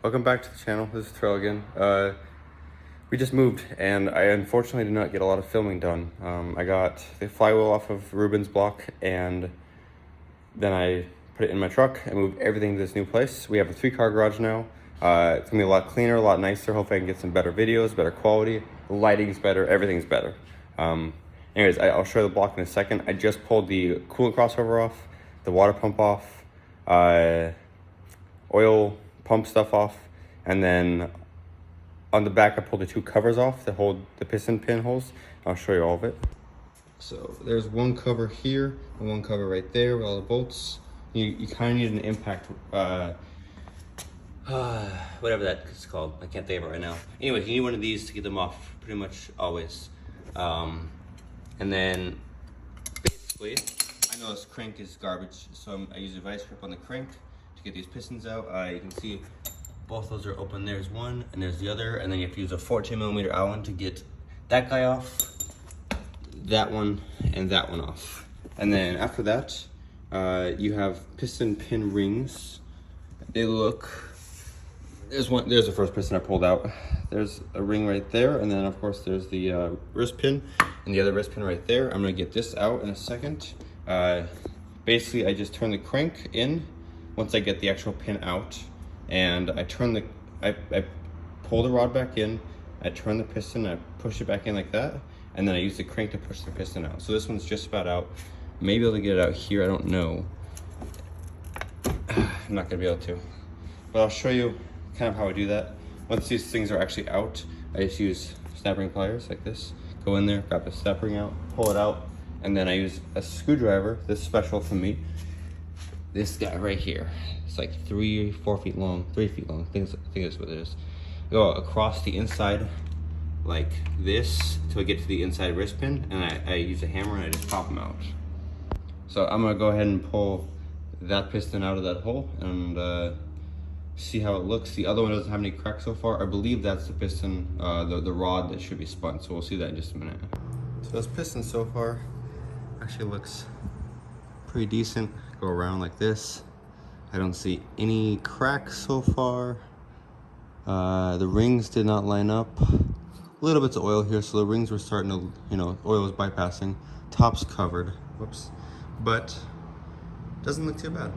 Welcome back to the channel. This is Terrell again. We just moved, and I unfortunately did not get a lot of filming done. I got the flywheel off of Ruben's block, and then I put it in my truck and moved everything to this new place. We have a 3-car garage now. It's gonna be a lot cleaner, a lot nicer. Hopefully I can get some better videos, better quality. The lighting's better, everything's better. Anyways, I'll show you the block in a second. I just pulled the coolant crossover off, the water pump off, oil pump stuff off, and then on the back I pulled the 2 covers off to hold the piston pinholes. I'll show you all of it. So there's one cover here and one cover right there with all the bolts. You kind of need an impact, whatever that's called. I can't think of it right now. Anyway, you need one of these to get them off pretty much always. And then basically, I know this crank is garbage, so I use a vice grip on the crank to get these pistons out. You can see both those are open. There's one and there's the other, and then you have to use a 14mm Allen to get that guy off, that one, and that one off. And then after that, you have piston pin rings. They look, there's the first piston I pulled out. There's a ring right there, and then of course there's the wrist pin and the other wrist pin right there. I'm gonna get this out in a second. Basically, I just turn the crank in once I get the actual pin out, and I pull the rod back in, I turn the piston, I push it back in like that, and then I use the crank to push the piston out. So this one's just about out. Maybe able to get it out here, I don't know. I'm not gonna be able to, but I'll show you kind of how I do that. Once these things are actually out, I just use snap ring pliers like this. Go in there, grab the snap ring out, pull it out, and then I use a screwdriver, this special for me. This guy right here. It's like 3 or 4 feet long, 3 feet long. I think that's what it is. I go across the inside like this till I get to the inside wrist pin, and I use a hammer and I just pop them out. So I'm gonna go ahead and pull that piston out of that hole and see how it looks. The other one doesn't have any cracks so far. I believe that's the piston, the rod that should be spun. So we'll see that in just a minute. So this piston so far actually looks pretty decent. Go around like this. I don't see any cracks so far. The rings did not line up. A little bits of oil here, so the rings were starting to, oil was bypassing. Top's covered, whoops. But doesn't look too bad.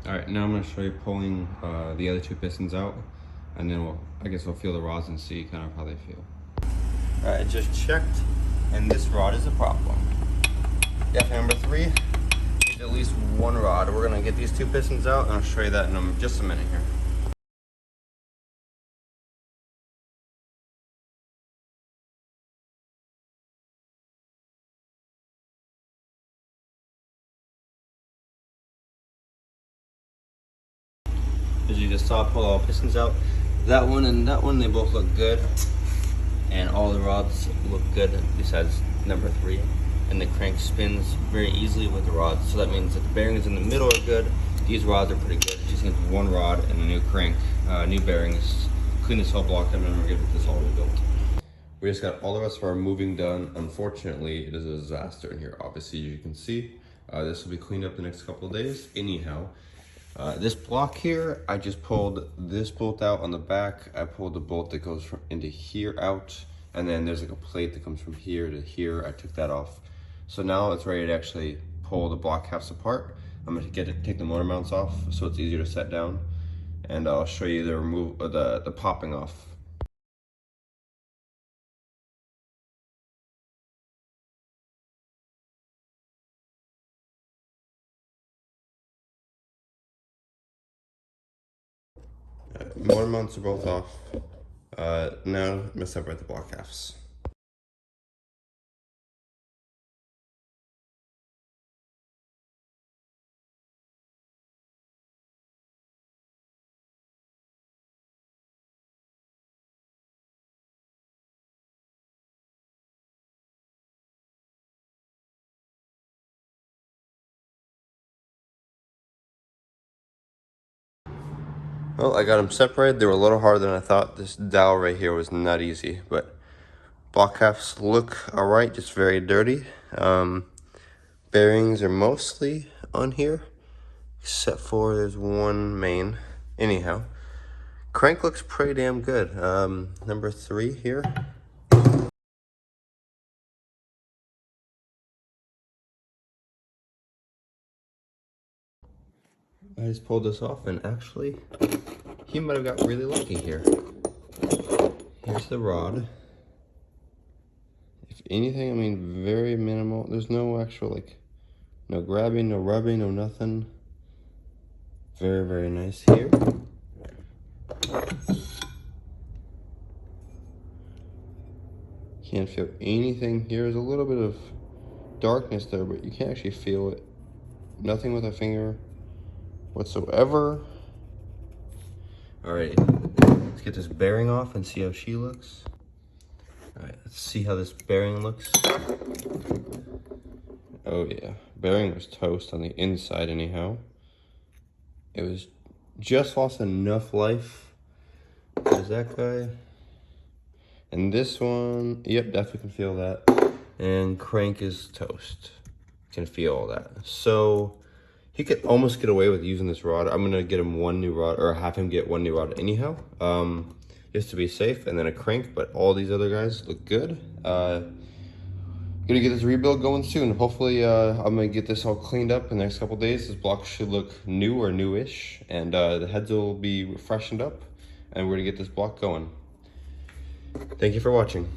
All right, now I'm gonna show you pulling the other 2 pistons out, and then I guess we'll feel the rods and see kind of how they feel. All right, I just checked, and this rod is a problem. Definitely number 3. Needs at least 1 rod. We're gonna get these 2 pistons out, and I'll show you that in just a minute here. As you just saw, pull all pistons out. That one and that one, they both look good. And all the rods look good besides number 3. And the crank spins very easily with the rods. So that means that the bearings in the middle are good. These rods are pretty good. Just needs 1 rod and a new crank, new bearings. Clean this whole block up, and then we're good with this all rebuilt. We just got all the rest of our moving done. Unfortunately, it is a disaster in here. Obviously, you can see, this will be cleaned up the next couple of days. Anyhow, this block here, I just pulled this bolt out on the back. I pulled the bolt that goes into here out, and then there's like a plate that comes from here to here. I took that off. So now it's ready to actually pull the block halves apart. I'm gonna take the motor mounts off so it's easier to set down, and I'll show you the popping off. Motor mounts are both off. Now I'm gonna separate the block halves. Well, I got them separated. They were a little harder than I thought. This dowel right here was not easy, but block halves look all right, just very dirty. Bearings are mostly on here, except for there's one main. Anyhow, Crank looks pretty damn good. Number 3 here. I just pulled this off, and actually, he might have got really lucky here. Here's the rod. If anything, I mean, very minimal. There's no actual, like, no grabbing, no rubbing, no nothing. Very, very nice here. Can't feel anything here. There's a little bit of darkness there, but you can't actually feel it. Nothing with a finger whatsoever. Alright, let's get this bearing off and see how she looks. Alright, let's see how this bearing looks. Oh yeah, bearing was toast on the inside anyhow. It was just lost enough life. There's that guy. And this one, yep, definitely can feel that. And crank is toast. Can feel all that. So he could almost get away with using this rod. I'm gonna get him one new rod, or have him get one new rod anyhow, just to be safe, and then a crank. But all these other guys look good. Gonna get this rebuild going soon. Hopefully, I'm gonna get this all cleaned up in the next couple days. This block should look new or newish, and the heads will be freshened up, and we're gonna get this block going. Thank you for watching.